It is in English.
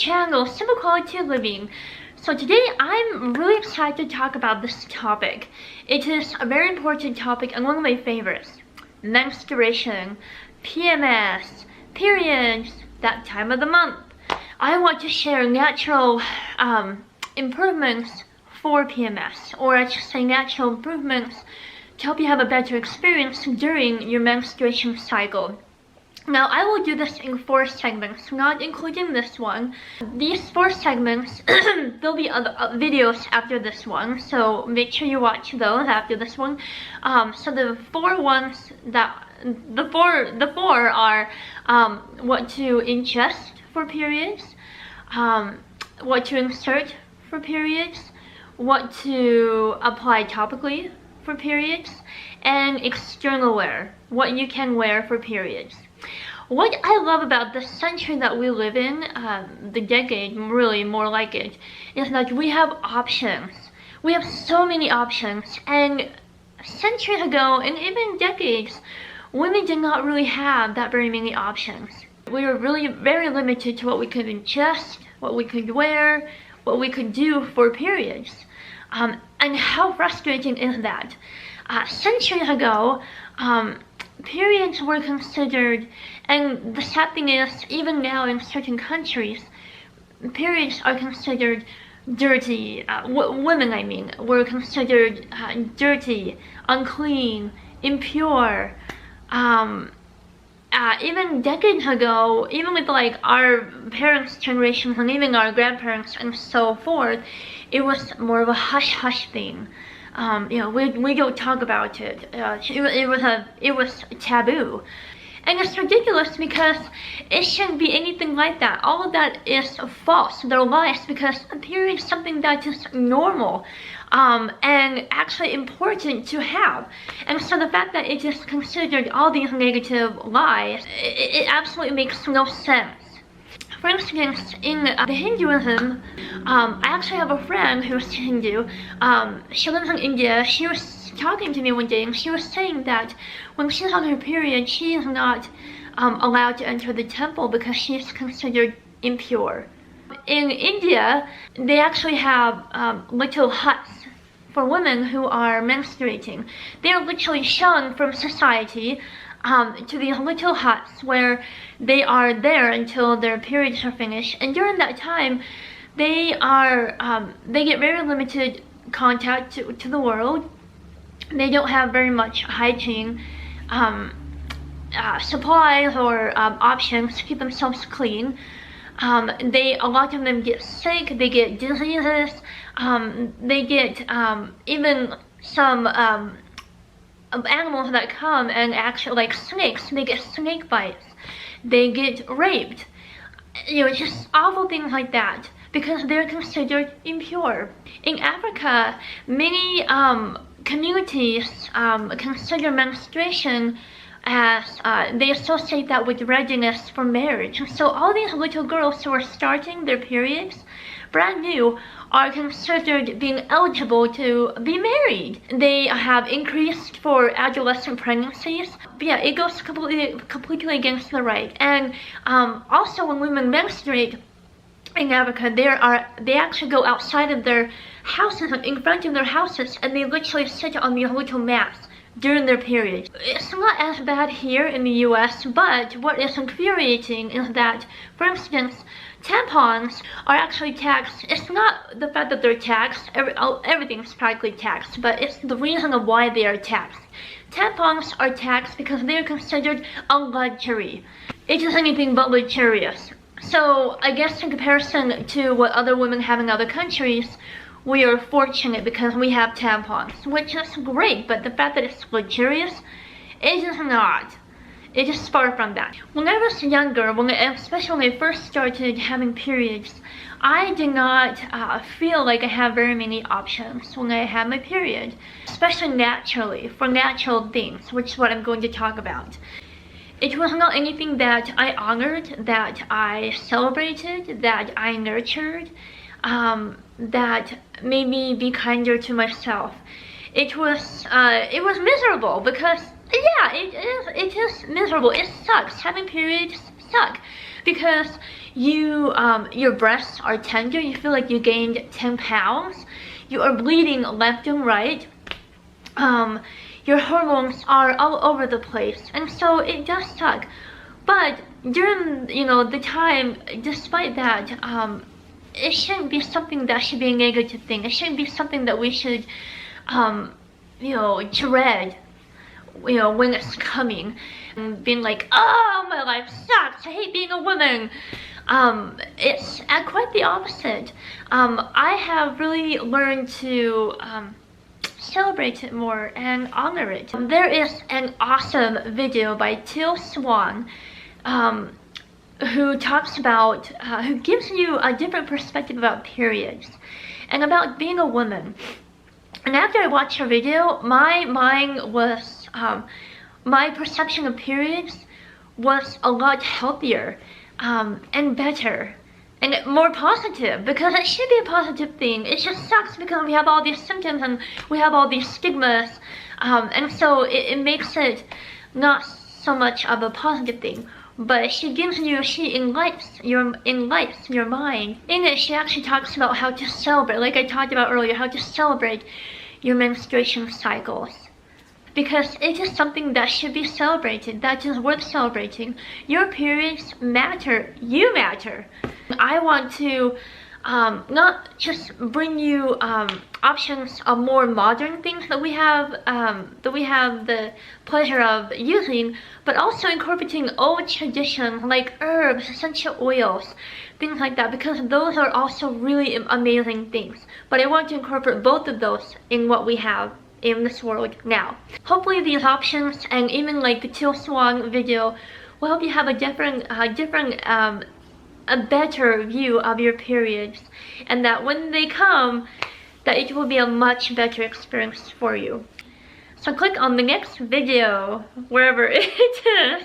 channel, Simple Quality Living. So today I'm really excited to talk about this topic. It is a very important topic and one of my favorites. Menstruation, PMS, periods, that time of the month. I want to share natural improvements for PMS, or I should say natural improvements to help you have a better experience during your menstruation cycle. Now, I will do this in 4 segments, not including this one. These 4 segments, there'll be other videos after this one, so make sure you watch those after this one. So the 4 ones that, the four are what to ingest for periods, what to insert for periods, what to apply topically for periods, and external wear, what you can wear for periods. What I love about the century that we live in, the decade, really more like it, is that we have options. We have so many options, and centuries ago, and even decades, women did not really have that very many options. We were really very limited to what we could ingest, what we could wear, what we could do for periods. And how frustrating is that? Centuries ago, periods were considered, and the sad thing is, even now in certain countries, periods are considered dirty. Women, I mean, were considered dirty, unclean, impure. Even decades ago, even with like our parents' generations and even our grandparents and so forth, it was more of a hush-hush thing. You know, we don't talk about it. It was taboo, and it's ridiculous because it shouldn't be anything like that. All of that is false. They're lies, because a period is something that is normal, and actually important to have. And so the fact that it is considered all these negative lies, it absolutely makes no sense. For instance, in the Hinduism, I actually have a friend who's Hindu. She lives in India. She was talking to me one day, and she was saying that when she's on her period, she is not allowed to enter the temple because she is considered impure. In India, they actually have little huts for women who are menstruating. They are literally shunned from society to these little huts where they are there until their periods are finished, and during that time they get very limited contact to the world. They don't have very much hygiene supplies or options to keep themselves clean. A lot of them get sick, they get diseases, they get even some animals that come and actually, like snakes, they get snake bites, they get raped, you know, just awful things like that because they're considered impure. In Africa, many communities consider menstruation as they associate that with readiness for marriage. So all these little girls who are starting their periods brand new are considered being eligible to be married. They have increased for adolescent pregnancies. But yeah, it goes completely against the right. And also when women menstruate in Africa, they actually go outside of their houses, in front of their houses, and they literally sit on these little mats during their period. It's not as bad here in the US, but what is infuriating is that, for instance, tampons are actually taxed. It's not the fact that they're taxed, everything's practically taxed, but it's the reason of why they are taxed. Tampons are taxed because they are considered a luxury. It is anything but luxurious. So I guess in comparison to what other women have in other countries, we are fortunate because we have tampons, which is great, but the fact that it's luxurious, it is not. It is far from that. When I was younger, especially when I first started having periods, I did not feel like I have very many options when I had my period, especially naturally, for natural things, which is what I'm going to talk about. It was not anything that I honored, that I celebrated, that I nurtured, that made me be kinder to myself. It was miserable because, yeah, it is miserable. It sucks. Having periods suck because your breasts are tender, you feel like you gained 10 pounds, you are bleeding left and right, your hormones are all over the place, and so it does suck. But during, the time, despite that, it shouldn't be something that should be a negative thing. It shouldn't be something that we should, dread, when it's coming. And being like, oh, my life sucks, I hate being a woman. It's quite the opposite. I have really learned to celebrate it more and honor it. There is an awesome video by Teal Swan, who talks about, who gives you a different perspective about periods and about being a woman. And after I watched her video, my mind was, my perception of periods was a lot healthier, and better, and more positive, because it should be a positive thing. It just sucks because we have all these symptoms and we have all these stigmas, and so it makes it not so much of a positive thing. But she enlightens your mind. In it, she actually talks about how to celebrate, like I talked about earlier, how to celebrate your menstruation cycles. Because it is something that should be celebrated, that is worth celebrating. Your periods matter. You matter. I want to not just bring you options of more modern things that we have the pleasure of using, but also incorporating old traditions like herbs, essential oils, things like that, because those are also really amazing things. But I want to incorporate both of those in what we have in this world now. Hopefully these options, and even like the Teal Swan video, will help you have a better view of your periods, and that when they come, that it will be a much better experience for you. So click on the next video, wherever it is.